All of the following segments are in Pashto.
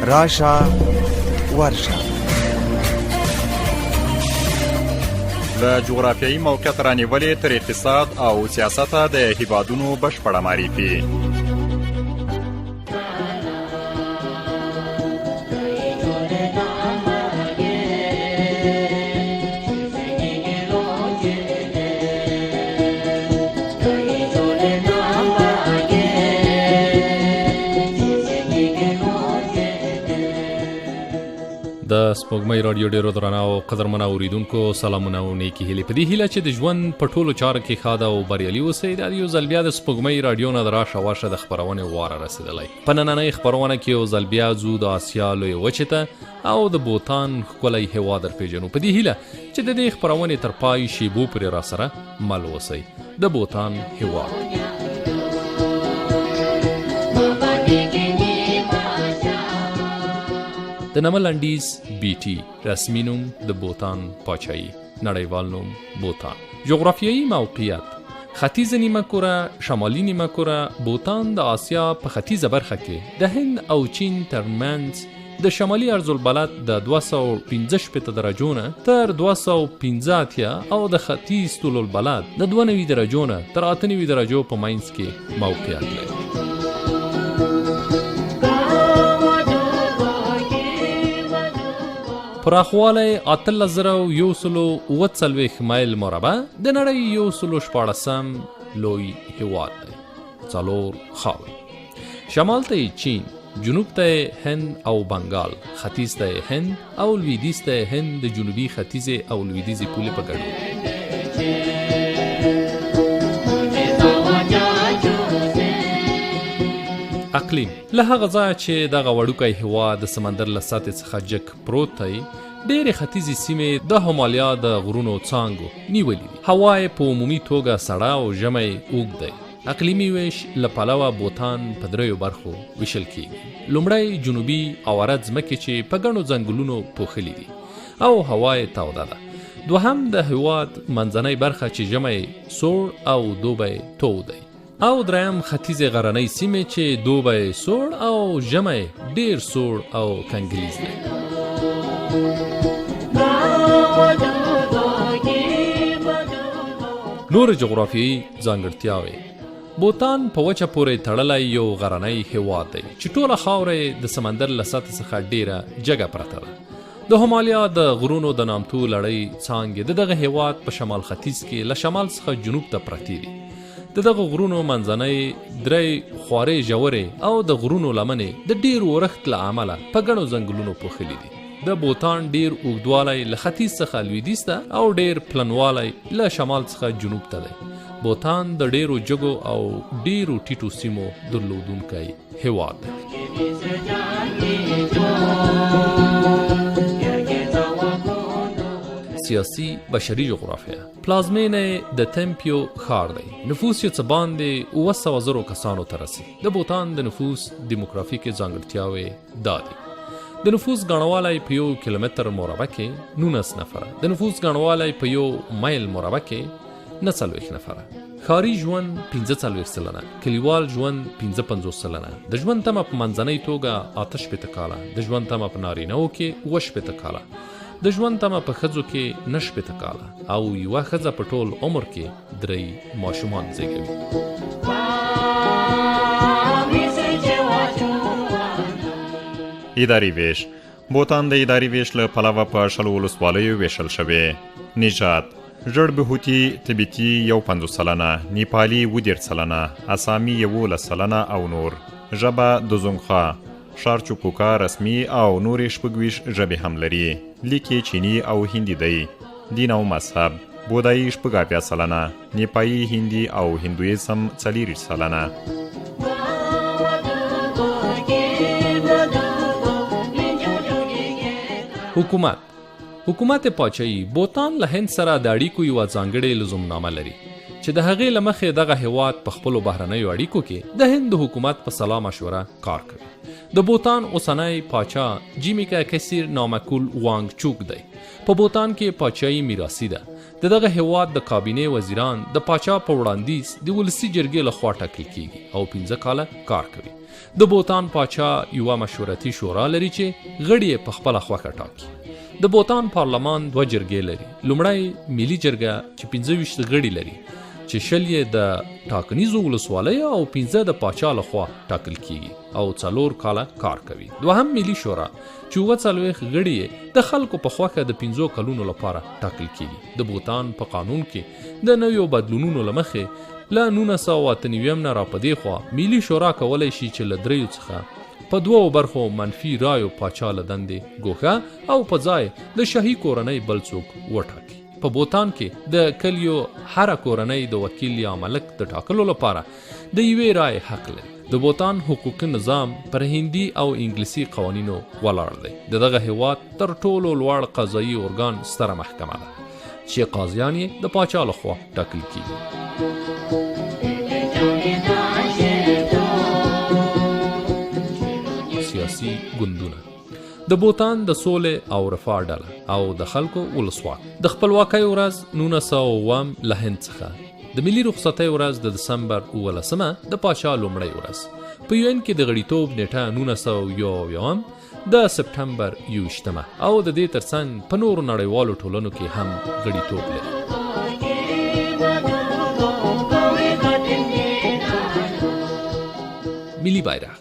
راشه ورشه. له جغرافیایي موقعیت رانیولې تر اقتصاد او سیاسته د هیوادونو بشپړه معرفي. د سپوږمۍ رادیو ډیرو درنو او قدرمنو اوریدونکو سلامونه او نیکی هیلې. په دې هیله چې د ژوند په ټولو چارو کې ښه او بریالي اوسئ. دا یو ځل بیا د سپوږمۍ رادیو نه د راشه ورشه د خپرونې واره رسېدلی. په نننۍ خپرونه کې یو ځل بیا ځو د اسیا لویې وچې ته او د بوتان ښکلی هېواد درپېژنو. په دې هیله چې د دې خپرونې تر پای شیبو پورې راسره مل اوسئ. د بوتان هېواد د نملنډیز بیټي رسمي نوم د بوتان پاچاهي، نړیوال نوم بوتان. جغرافیایي موقعیت: ختیځ نیمه کره، شمالي نیمه کره. بوتان د آسیا په ختیځه برخه کې د هند او چین ترمنځ د شمالي عرض البلد د 215 درجو نه تر 215 او د ختیځ طول البلد د 92 درجو نه تر 98 درجو په منځ کې موقعیت لري. پراخوالی 18140 مایل مربع، د نړۍ 114 لوی هیواد دی. 4 خاورې: شمال ته چین، جنوب ته هند او بنگال، ختیځ ته هند او لویدیځ ته هند د جنوبي ختیځې او لویدیځې پولې په ګډون. اقلیم: له هغه ځایه چې دغه وړوکی هېواد د سمندر له سطحې څخه جګ پروت دی، ډېرې ختیځې سیمې د همالیا د غرونو څانګو نیولي دي. هوا یې په عمومي توګه سړه او ژمی اوږد دی. اقلیمي ویش له پلوه بوتان په 3 برخو ویشل کېږي. لومړی جنوبي اواره ځمکې چې په ګڼو ځنګلونو پوښلي دي او هوا یې توده ده. دوهم د هېواد منځنۍ برخه چې ژمی سوړ او دوبی تود دی. او دریم ختیځې غرنۍ سیمې چې دوبی سوړ او ژمی ډیر سوړ او کنګلیز دی. نور جغرافیایي ځانګړتیاوې: بوتان په وچه پورې تړلی یو غرنی هېواد دی چې ټوله خاوره د سمندر له سطحې څخه ډیره جګه پرته ده. د همالیا د غرونو د نامتو لړۍ څانګې د دغه هېواد په شمال ختیځ کې له شمال څخه جنوب ته پرتې دي. د دغه غرونو منځنۍ 3 خوارې ژورې او د غرونو لمنې د ډیر اورښت له امله په ګڼو ځنګلونو پوښلي دي. د بوتان ډیر اوږدوالی له ختیځ څخه لویدیځ ته او ډیر پلنوالی له شمال څخه جنوب ته دی. بوتان د ډیرو جګو او ډیرو ټیټو سیمو درلودونکی هېواد دی. سیاسي بشري جغرافیه: پلازمینه د تمپیو ښار دی. نفوس یې څه باندې 700,000 کسانو ته رسي. د بوتان د نفوس دیموګرافیکي ځانګړتیاوې دا دي: د نفوس ګڼوالی په 1 کیلومتر مربع کې 19 نفره، د نفوس ګڼوالی په 1 مایل مربع کې 49 نفره. ښاري ژوند 45 سلنه، کلیوال ژوند 55 سلنه. د ژوند تمه په منځنۍ توګه 68 کاله، د ژوند تمه په نارینه‌و کې 68 کاله، د ژوند تمه په ښځو کې 69 کاله او یوه ښځه په ټول عمر کې 3 ماشومان زیږوي. اداري ویش: بوتان د اداري ویش له پلوه په 20 ولسوالیو ویشل شوی. نژاد: ژړ بهوتي تبتي 51 سلنه، نیپالي 10 سلنه، اسامي 11 سلنه او نور. ژبه د زونخوا، شارچوکوکا رسمي او نورې 26 ژبې هم لري. لیکي چینی او هندي دی. دین او مذهب: بودایي 80 سلنه، نیپایي، هندي او هندویزم 40 سلنه. حکومت پاچاهي: بوتان له هند سره د اړیکو یوه ځانګړې لزومنامه لري چې د هغې له مخې دغه هېواد په خپلو بهرنیو اړیکو کې د هند د حکومت په سلا مشوره کار کوي. د بوتان اوسنی پاچا جیمیکا کثیر نامکول وانګ چوک دی. په بوتان کې پاچاهي میراثي ده. دغه هېواد د کابینې وزیران د پاچا په وړاندیز د ولسي جرګې لخوا ټاکل کیږي او 15 کاله کار کوي. د بوتان پاچا یوه مشورتي شورا لري چې غړي یې په خپله خوښه ټاکي. د بوتان پارلمان 2 جرګې لري. لومړی ملي جرګه چې 25 غړي لري چې 20 یې د ټاکنیزو ولسوالیو او 15 د پاچا لخوا ټاکل کیږي او 4 کاله کار کوي. دوهم ملي شورا چې 40 غړي یې د خلکو په خوښه د 15 کلونو لپاره ټاکل کیږي. د بوتان په قانون کې د نویو بدلونونو له مخې له 1998 نه را پدې خوا ملي شورا کولی شي چې له 3 څخه په 2 برخو منفي رایو پاچا له دندې ګوښه او په ځای د شاهي کورنۍ بل څوک وټاکي. په بوتان کې د کلیو هره کورنۍ د وکیل یا ملک د ټاکلو لپاره د یوې رای حق لري. د بوتان حقوقي نظام پر هندي او انګلیسي قوانینو ولاړ دی. دغه هیواد تر ټولو لوړ قضایي ارګان ستره محکمه ده چې قاضیان یې د پاچا لخوا ټاکل کیږي. سیاسي ګوندونه د بوتان د سولې او رفاه ډله او د خلکو ولسواک. د خپلواکۍ ورځ 1909 له هند څخه د ملي رخصتۍ ورځ د دسمبر 19 د پاچا لومړۍ ورځ. په UN کې د غړیتوب نیټه 1901 د سپټمبر 21 او د دې ترڅنګ په نورو نړیوالو ټولنو کې هم غړیتوب لري. ملي بیرغ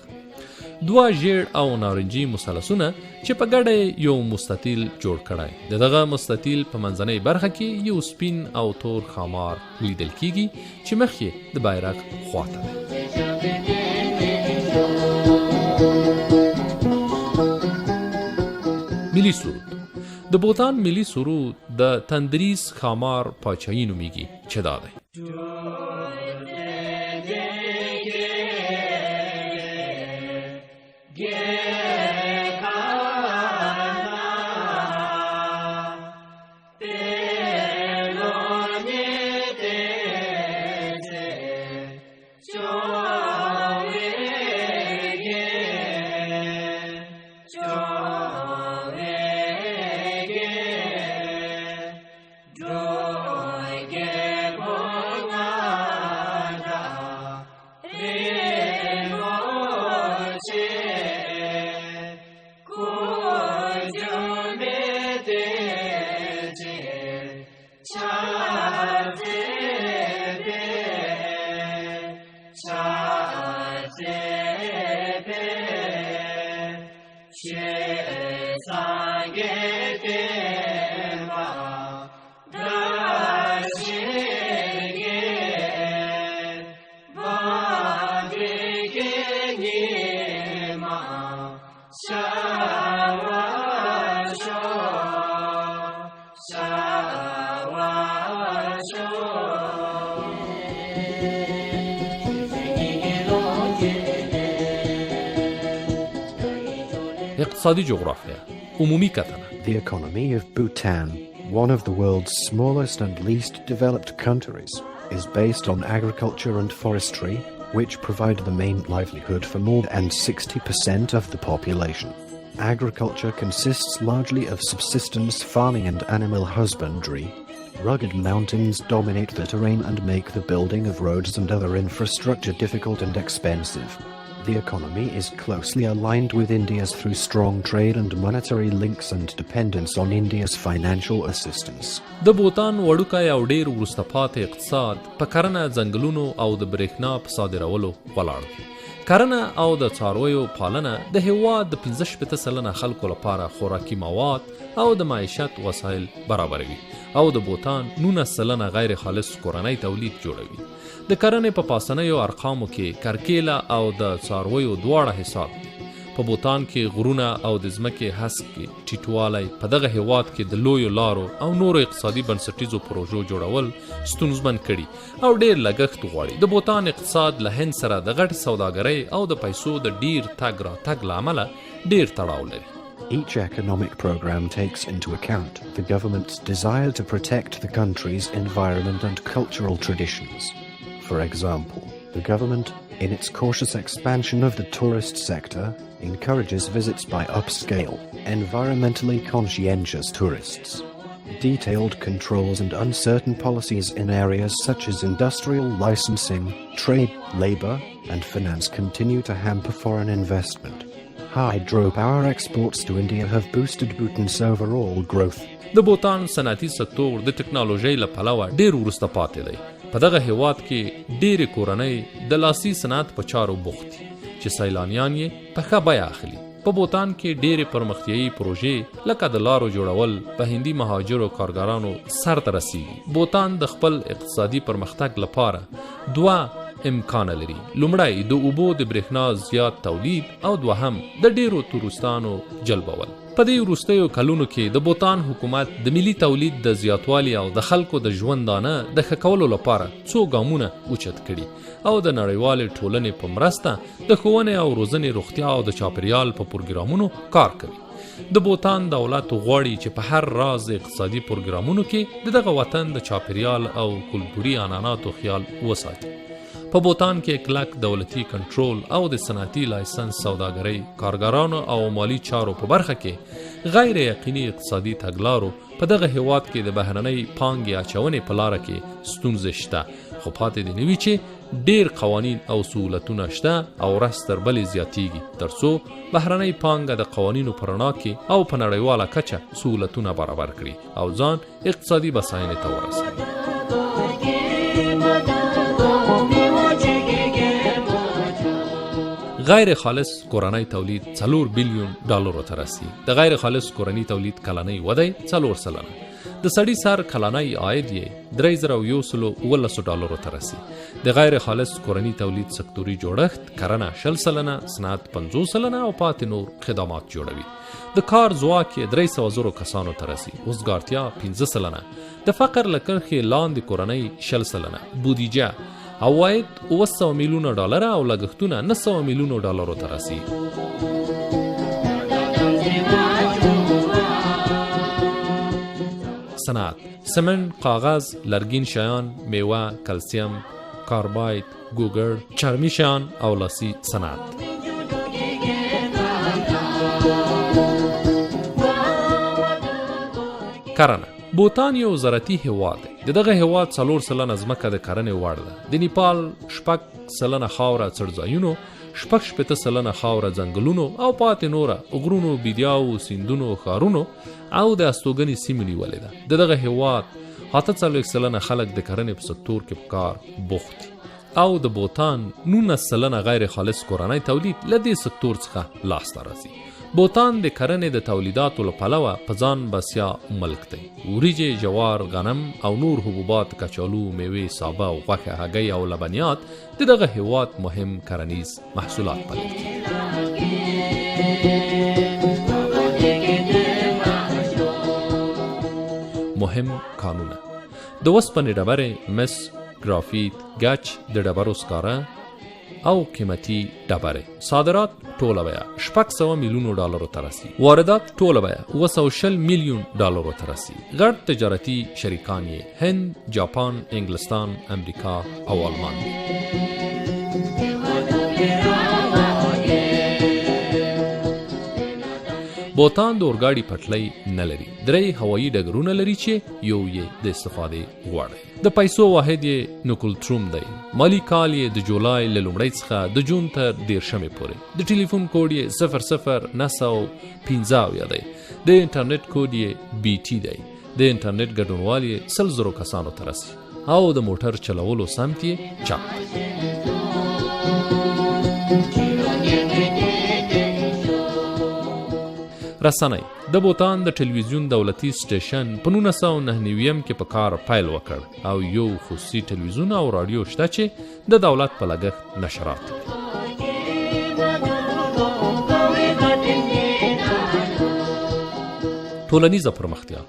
2 ژیړ او نارنجي مثلثونه چې په ګډه یو مستطیل جوړ کړی. دغه مستطیل په منځنۍ برخه کې یو سپین او تور خامار لیدل کیږي چې مخ یې د بیرغ خواته ده. ملي سرود د بوتان ملي سرود د تندریس خامار پاچاهي نومیږي چې دا دی: اقتصادی جغرافیا عمومی کتنه. The economy of Bhutan, one of the world's smallest and least developed countries, is based on agriculture and forestry, which provide the main livelihood for more than 60% of the population. Agriculture consists largely of subsistence farming and animal husbandry. Rugged mountains dominate the terrain and make the building of roads and other infrastructure difficult and expensive. The economy is closely aligned with India's through strong trade and monetary links and dependence on India's financial assistance. د بوتان وړوکی او ډیر وروسته پاتې اقتصاد په کرنه، ځنګلونو او د برېښنا په صادرولو ولاړ دی. کرنه او د څارویو پالنه د هېواد د 15% خلکو لپاره خوراکي مواد او د معیشت وسایل برابروي او د بوتان 19% غیر خالص کورنۍ تولید جوړوي. د کرنې په پاسنیو ارقامو کې کرکیله او د څارویو دواړه حساب دي. په بوتان کې غرونه او د ځمکې هسک ټیټوالی په دغه هېواد کې د لویو لارو او نورو اقتصادي بنسټیزو پروژو جوړول ستونزمن کړي او ډیر لګښت غواړي. د بوتان اقتصاد له هند سره د غټ سوداګرۍ او د پیسو د ډیر تګ راتګ له امله ډیر تړاو لري. Each economic program takes into account the government's desire to protect the country's environment and cultural traditions. For example, the government, in its cautious expansion of the tourist sector, encourages visits by upscale, environmentally conscientious tourists. detailed controls and uncertain policies in areas such as industrial licensing, trade, labor, and finance continue to hamper foreign investment. Hydropower exports to India have boosted Bhutan's overall growth. د بوتان صنعتي سکتور د ټکنالوژۍ له پلوه ډیر وروسته پاتې دی. په دغه هیواد کې ډېرې کورنۍ د لاسي صنعت په چارو بوخت دي چې سیلانیان یې په ښه بیه اخلي. په بوتان کې ډېرې پرمختیایي پروژې لکه د لارو جوړول په هندي مهاجرو کارګرانو سرته رسیږي. بوتان د خپل اقتصادي پرمختګ لپاره دوه امکان لري. لومړی د اوبو د برېښنا زیات تولید او دوهم د ډېرو تورستانو جلبول. په دې وروستیو کلونو کې د بوتان حکومت د ملي تولید د زیاتوالي او د خلکو د ژوندانه د ښه کولو لپاره څو ګامونه اوچت کړي او د نړیوالې ټولنې په مرسته د ښوونې او روزنې، روغتیا او د چاپیریال په پروګرامونو کار کوي. د بوتان دولت غواړي چې په هر راز اقتصادي پروګرامونو کې دغه وطن د چاپیریال او کلتوري عنعناتو خیال وساتي. په بوتان کې کلک دولتي کنټرول او د صنعتي لایسنس، سوداګرۍ، کارګرانو او مالی چارو په برخه کې غیر یقیني اقتصادي تګلارو په دغه هیواد کې د بهرنۍ پانګې اچونې په لاره کې ستونزې شته. خو پاتې دی نوي چې ډیر قوانین او سهولتونه شته او ورځ تر بلې زیاتیږي ترڅو بهرنۍ پانګه د قوانینو په رڼا کې او په نړیواله کچه سهولتونه برابر کړي او ځان اقتصادي بساینې ته ورسوي. غیر خالص کورنی تولید 4 بلیون ډالرو ته رسي. د غیر خالص کورنی تولید کلنی وده 4%. د سړي سر کلنی عاید یې 3119 ډالرو ته رسي. د غیر خالص کورنی تولید سکتوري جوړښت کرنه 60%، صنعت 50% او پاتې نور خدمات جوړوي. د کار ځواک یې 300,000 کسانو ته رسي. وزګارتیا 15%. د فقر له کرښې لاندې کورنۍ 60%. بودیجه عواید 900 میلیونه ډالر او لګښتونه 900 میلیونه ډالرو ته رسي. صنعت، سمنټ، کاغذ، لرګین شیان، میوه، کلسیم، کارباید، ګوګړ، چرمی شیان او لاسي صنعت. کرنه. بوتان یو زراعتي هیواد دی. دغه هیواد 4% ځمکه د کرنې وړ ده. د نیپال 6% خاوره څړځایونو، 6% خاوره ځنګلونو او پاتې نوره غرونو، بیدیاو، سیندونو، ښارونو او د استوګنې سیمې نیولې ده. دغه هیواد 48% خلک د کرنې په سکتور کې په کار بوخت دي او د بوتان 19% غیر خالص کورنی تولید له دې سکتور څخه لاسته راځي. بوتان د کرنې د تولیداتو له پلوه په ځان بسیا ملک دی. وریجې، جوار، غنم او نور حبوبات، کچالو، میوې، سابه او غوښه، هګۍ او لبنیات د دغه هیواد مهم کرنیز محصولات بلل کېږي. مهم کانونه: د اوسپنې ډبرې، مس، ګرافیت، ګچ، د ډبرو سکاره او قیمتي ډبرې. صادرات ټوله بیه 600 میلیونو ډالرو ته رسي. واردات ټوله بیه 220 میلیون ډالرو ته رسي. غټ تجارتي شریکان یې هند، جاپان، انګلستان، امریکا او آلمان دي. بوتان د اورګاډي پټلۍ نه لري. 3 هوایي ډګرونه لري چې یو یې د استفادې وړ دی. د پیسو واحد یې نوکلټروم دی. مالی کال یې د جولای له لومړۍ څخه د جون تر 13 پورې. د ټلیفون کوډ یې 00915 دی. د انټرنیټ کوډ یې BT دی. د انټرنیټ ګډونوال یې 100,000 کسانو ته رسي او د موټر چلولو سمت یې چپ. رسنۍ: د بوتان د ټلویزیون دولتي سټیشن په 1999 کې په کار پیل وکړ او یو خصوصي ټلویزیون او رادیو شته چې د دولت په لګښت نشرات کوي. ټولنیزه پرمختیا: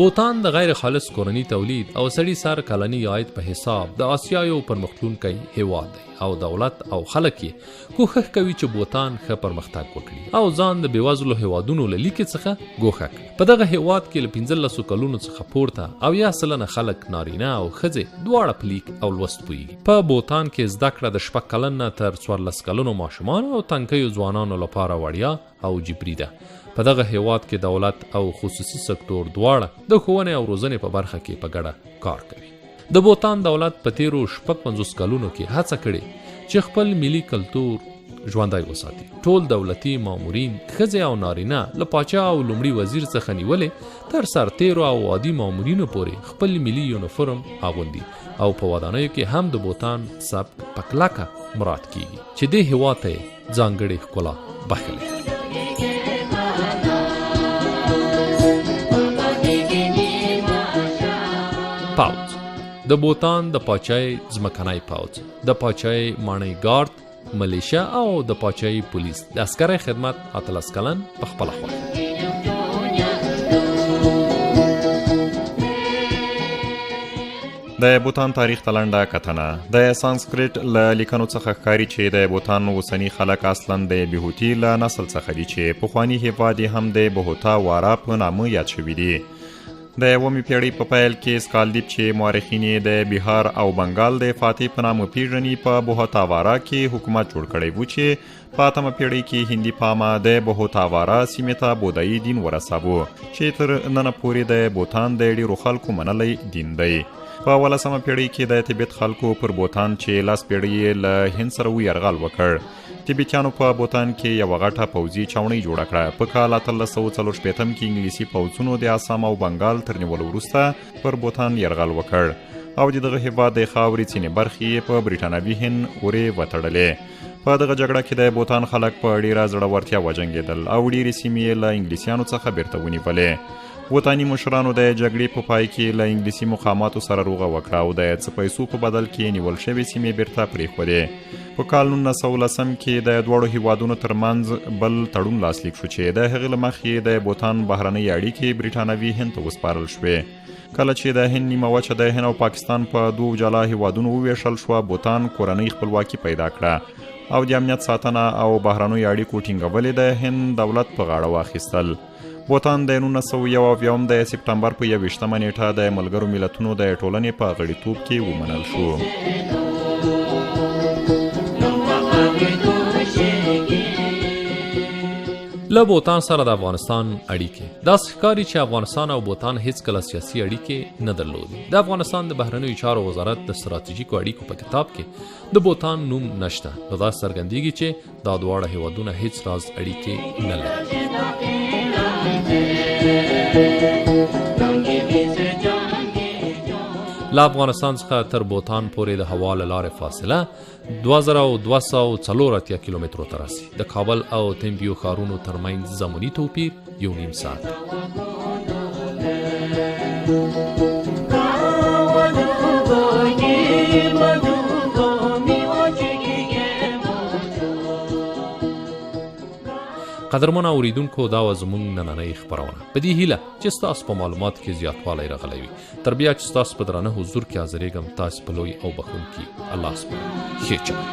بوتان د غیر خالص کورنی تولید او سړي سر کلنی عاید په حساب د آسیا یو پرمختلونکی هیواد دی او دولت او خلک یې کوښښ کوي چې بوتان ښه پرمختګ وکړي او ځان د بېوزلو هیوادونو له لیکې څخه ګوښه کړي. په دغه هیواد کې له 15 کلونو څخه پورته 80% خلک نارینه او ښځې دواړه په لیک او لوست پوهیږي. په بوتان کې زده کړه د 6 کلن نه تر 14 کلنو ماشومانو او تنکیو ځوانانو لپاره وړیا او جبري ده. په دغه هیواد کې دولت او خصوصي سکتور دواړه د ښوونې او روزنې په برخه کې په ګډه کار کوي. د بوتان دولت په تیرو 56 کلونو کې هڅه کړې چې خپل ملي کلتور ژوندی وساتي. ټول دولتي مامورین ښځې او نارینه له پاچا او لومړي وزیر څخه نیولې تر سرتیرو او عادي مامورینو پورې خپل ملي یونیفورم اغوندي او په ودانیو کې هم د بوتان سبک په کلکه مراعات کیږي چې دې هېواد ته ځانګړې ښکلا بښلې. پاوځ د بوتان د پاچای ځمکنی پاوځ، د پاچای ماڼۍ ګارد، ملیشیا او د پاچای پولیس د عسکري خدمت 18 کلن په خپله خوښه. د بوتان تاریخ ته لنډه کتنه. د سانسکریت له لیکنو څخه ښکاري چې د بوتان اوسني خلک اصلا د بیهوتي له نسل څخه دي چې پخواني هېواد یې هم د بهوتا وارا په نامه یاد شوي دي. د 9مې پیړۍ په پیل کې سکالدیپ چې مورخین یې د بهار او بنګال د فاتح په نامه پیژني په بهوتاوارا کې حکومت جوړ کړی و چې په 8مه پیړۍ کې هندي پامه د بهوتاوارا سیمې ته بودایي دین ورساوه چې تر ننه پورې د بوتان د ډیرو خلکو منلی دین دی. په 18مه پیړۍ کې د تبت خلکو پر بوتان چې لاس پیړۍ له هند سره یرغل وکړ. تبتیانو په بوتان کې یوه غټه پوځي چاونۍ جوړه کړه. په کال 1840 کې انګلیسي پوځونو د آسام او بنګال تر نیولو وروسته پر بوتان یرغل وکړ او د دغه هېواد د خاورې ځینې برخې یې په برټانوي هند ورې وتړلې. په دغه جګړه کې د بوتان خلک په ډیره زړورتیا وجنګېدل او ډیرې سیمې یې له انګلیسیانو څخه بیرته ونیولې. بوتاني مشرانو د جګړې په پای کې له انګلیسي مقاماتو سره روغه وکړه او د څه پیسو په بدل کې نیول شوې سیمې بیرته پرېښودې. په کال 1910 کې د دواړو هیوادونو ترمنځ بل تړون لاسلیک شو چې د هغې له مخې د بوتان بهرنۍ اړیکې برټانوي هند ته وسپارل شوې. کله چې د هند نیمه وچه د هند او پاکستان په دوو جلا هیوادونو وویشل شوه، بوتان کورنۍ خپلواکي پیدا کړه او د امنیت ساتنه او بهرنیو اړیکو ټینګول د هند دولت په غاړه واخیستل. بوتان د 1971 د سپټمبر په 21مه نیټه د ملګرو ملتونو د ټولنې په غړیتوب کې ومنل شو. له بوتان سره د افغانستان اړیکې. داسې ښکاري چې افغانستان او بوتان هیڅکله سیاسي اړیکې نه درلودې. د افغانستان د بهرنیو چارو وزارت د ستراتیژیکو اړیکو په کتاب کې د بوتان نوم نشته. نو دا څرګندېږي چې دا دواړه هیوادونه هیڅ راز اړیکې نه لري. له افغانستان څخه تر بوتان پورې د هوا له لارې فاصله 2284 کیلومترو ته رسي. د کابل او تنبیو ښارونو ترمنځ زماني توپیر 1.5 ساعت. قدرمن اوریدونکو، دا و زموږ نننۍ خپرونه. په دې هیله چې ستاسو په معلوماتو کې زیاتوالی راغلی وي. تر بیا چې ستاسو په درانه حضور کې حاضرېږم، تاسو په لوی او بخښونکي الله سپارم. ښې چلند.